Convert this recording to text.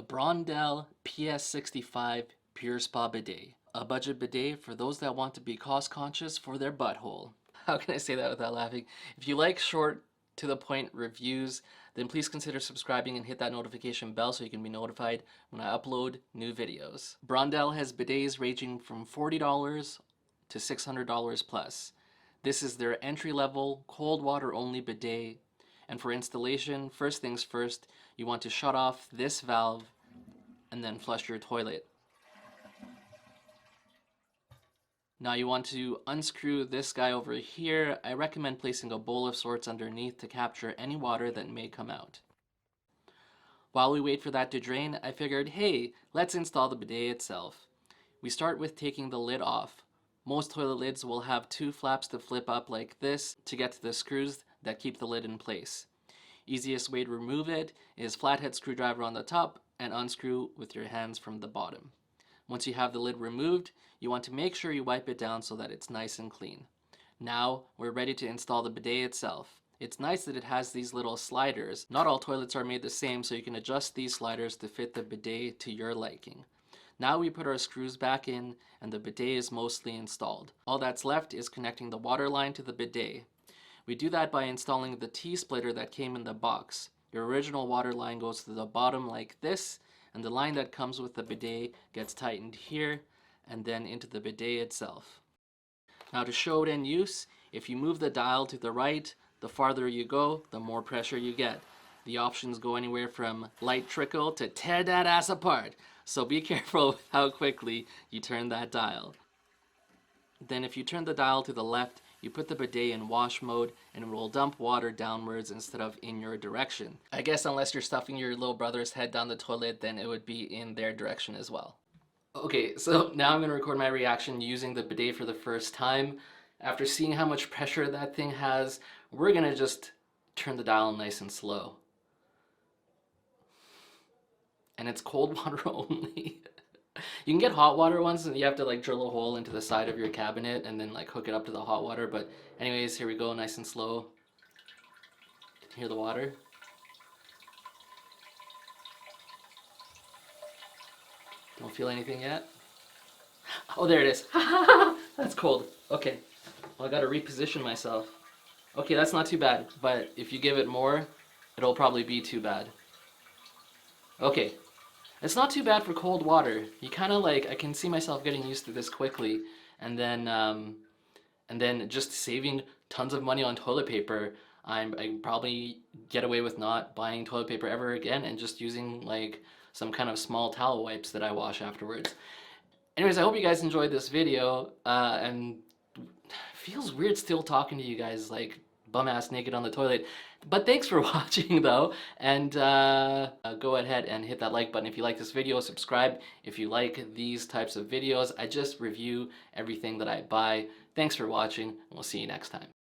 Brondell PS65 Purespa Bidet. A budget bidet for those that want to be cost conscious for their butthole. How can I say that without laughing? If you like short to the point reviews, then please consider subscribing and hit that notification bell so you can be notified when I upload new videos. Brondell has bidets ranging from $40 to $600 plus. This is their entry-level, cold water only bidet. And for installation, first things first, you want to shut off this valve and then flush your toilet. Now you want to unscrew this guy over here. I recommend placing a bowl of sorts underneath to capture any water that may come out. While we wait for that to drain, I figured, hey, let's install the bidet itself. We start with taking the lid off. Most toilet lids will have two flaps to flip up like this to get to the screws that keep the lid in place. Easiest way to remove it is flathead screwdriver on the top and unscrew with your hands from the bottom. Once you have the lid removed, you want to make sure you wipe it down so that it's nice and clean. Now we're ready to install the bidet itself. It's nice that it has these little sliders. Not all toilets are made the same, so you can adjust these sliders to fit the bidet to your liking. Now we put our screws back in and the bidet is mostly installed. All that's left is connecting the water line to the bidet. We do that by installing the T-splitter that came in the box. Your original water line goes to the bottom like this, and the line that comes with the bidet gets tightened here and then into the bidet itself. Now to show it in use, if you move the dial to the right, the farther you go, the more pressure you get. The options go anywhere from light trickle to tear that ass apart, so be careful with how quickly you turn that dial. Then if you turn the dial to the left, you put the bidet in wash mode and it will dump water downwards instead of in your direction. I guess unless you're stuffing your little brother's head down the toilet, then it would be in their direction as well. Okay, so now I'm going to record my reaction using the bidet for the first time. After seeing how much pressure that thing has, we're going to just turn the dial nice and slow. And it's cold water only. You can get hot water ones and you have to like drill a hole into the side of your cabinet and then like hook it up to the hot water, but anyways, here we go, nice and slow. Can you hear the water? Don't feel anything yet? Oh, there it is. That's cold. Okay, well I gotta reposition myself. Okay, that's not too bad, but if you give it more, it'll probably be too bad. Okay. It's not too bad for cold water. You kind of like, I can see myself getting used to this quickly, and then just saving tons of money on toilet paper. I probably get away with not buying toilet paper ever again and just using like some kind of small towel wipes that I wash afterwards. Anyways, I hope you guys enjoyed this video, and it feels weird still talking to you guys like bum-ass naked on the toilet. But thanks for watching though, and go ahead and hit that like button if you like this video, subscribe if you like these types of videos. I just review everything that I buy. Thanks for watching, and we'll see you next time.